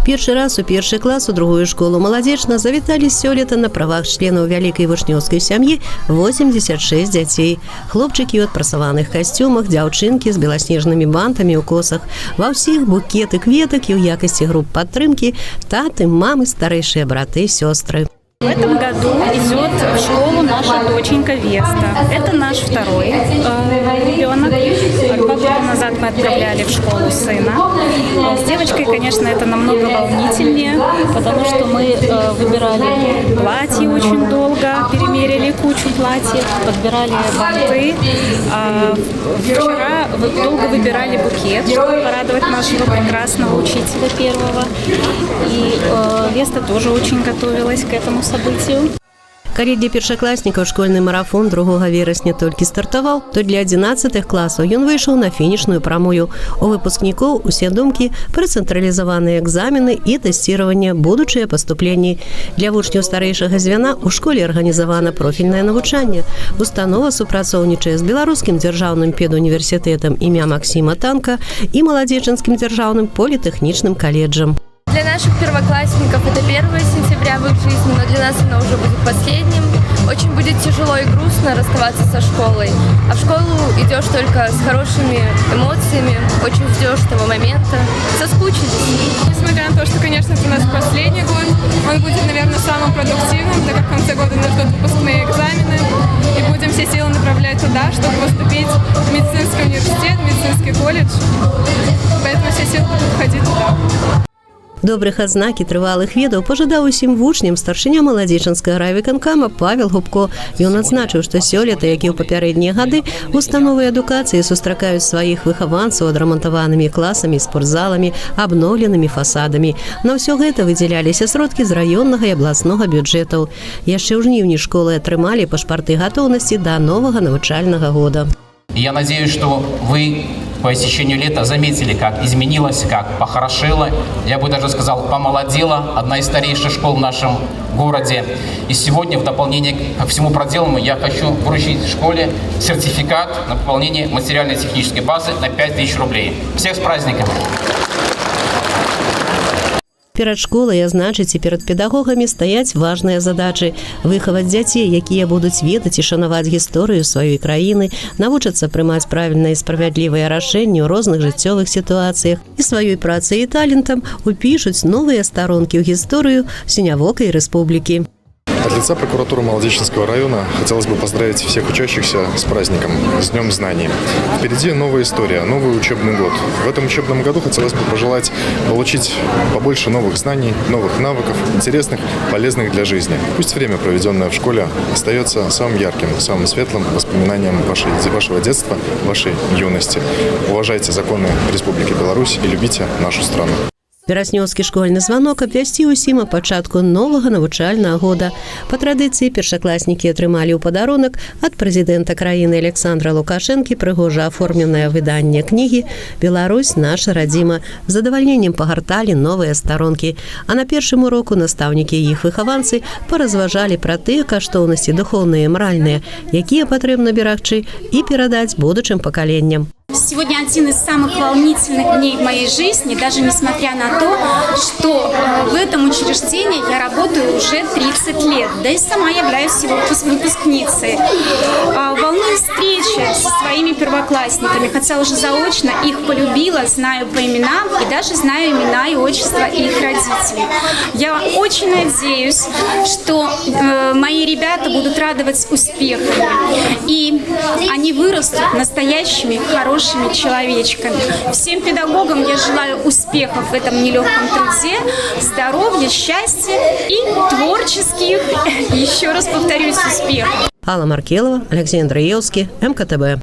Першы раз у першы клас у другую школу «Маладзечна» завіталі сёлета на правах членаў вялікай вучнёўскай сям'і 86 дзяцей. Хлопчыкі ў адпрасаваных касцюмах, дзяўчынкі з беласнежнымі бантамі ў косах. Ва ўсіх букеты кветак і ў якасці груп падтрымкі таты, мамы, старэйшыя браты і сёстры. В этом году идет в школу наша доченька Веста. Это наш второй ребенок. 2 года назад мы отправляли в школу сына. С девочкой, конечно, это намного волнительнее, потому что мы выбирали платье очень долго, перемерили кучу платьев, подбирали банты. Вчера долго выбирали букет, чтобы порадовать нашего прекрасного учителя первого. И Веста тоже очень готовилась к этому событию. Калі для першакласнікаў школьны марафон 2 верасня толькі стартаваў, то для 11 класаў ён выйшаў на фінішную прамую. У выпускнікоў усе думкі пра цэнтралізаваныя экзамены і тэсціраванне будучыя паступленні. Для вучняў старэйшага звяна ў школе арганізавана профільнае навучанне. Установа супрацоўнічае з Беларускім дзяржаўным педуніверсітэтам імя Максіма Танка і Маладзечанскім дзяржаўным політэхнічным каледжам. Для наших первоклассников это 1 сентября в их жизни, но для нас оно уже будет последним. Очень будет тяжело и грустно расставаться со школой. А в школу идешь только с хорошими эмоциями, очень ждешь этого момента. Соскучились. Несмотря на то, что, конечно, это у нас последний год, он будет, наверное, самым продуктивным, так как в конце года нас ждут выпускные экзамены. И будем все силы направлять туда, чтобы поступить в медицинский университет, в медицинский колледж. Поэтому все силы будут уходить туда. Добрых адзнак і трывалых ведаў пажадаў усім вучням старшыня Маладзечанскага райвыканкама Павел Губко. Ён адзначыў, што сёлета, як і ў папярэднія гады, установы адукацыі сустракаюць сваіх выхаванцаў адрамантаванымі класамі, спортзаламі, абноўленымі фасадамі. На ўсё гэта выдзяляліся сродкі з раённага і абласнога бюджэтаў. Яшчэ ў жніўні школы атрымалі пашпарты гатоўнасці да новага навучальнага года. Я надеюсь, что вы по истечению лета заметили, как изменилось, как похорошело, я бы даже сказал, помолодела одна из старейших школ в нашем городе. И сегодня в дополнение ко всему проделанному я хочу вручить школе сертификат на пополнение материально-технической базы на 5000 рублей. Всех с праздником! Перад школай, а значыць і перад педагогамі стаяць важныя задачы. Выхаваць дзяцей, якія будуць ведаць і шанаваць гісторыю сваёй краіны, навучацца прымаць правільныя і справядлівыя рашэнні ў розных жыццёвых сітуацыях і сваёй працай і талентам упішуць новыя старонкі ў гісторыю сінявокай рэспублікі. От лица прокуратуры Маладзечанского района хотелось бы поздравить всех учащихся с праздником, с Днем знаний. Впереди новая история, новый учебный год. В этом учебном году хотелось бы пожелать получить побольше новых знаний, новых навыков, интересных, полезных для жизни. Пусть время, проведенное в школе, остается самым ярким, самым светлым воспоминанием вашего детства, вашей юности. Уважайте законы Республики Беларусь и любите нашу страну. Вераснёўскі школьны званок абвясціў усім о пачатку новага навучальнага года. Па традыцыі першакласнікі атрымалі ў падарунак ад прэзідэнта краіны Александра Лукашэнкі прыгожа аформленае выданне кнігі «Беларусь – наша радзіма». З задавальненнем пагарталі новыя старонкі. А на першым уроку настаўнікі і іх выхаванцы паразважалі пра тыя каштоўнасці духоўныя і маральныя, якія патрэбна берагчы і перадаць будучым пакаленням. Сегодня один из самых волнительных дней в моей жизни, даже несмотря на то, что в этом учреждении я работаю уже 30 лет, да и сама являюсь его выпускницей. Волнуюсь встречи со своими первоклассниками, хотя уже заочно их полюбила, знаю по именам и даже знаю имена и отчества их родителей. Я очень надеюсь, что мои ребята будут радовать успехами, и они вырастут настоящими, хорошими человечками. Всем педагогам я желаю успехов в этом нелегком труде, здоровья, счастья и творческих, еще раз повторюсь, успехов. Алла Маркелова, Алексей Андреевский, МКТБ.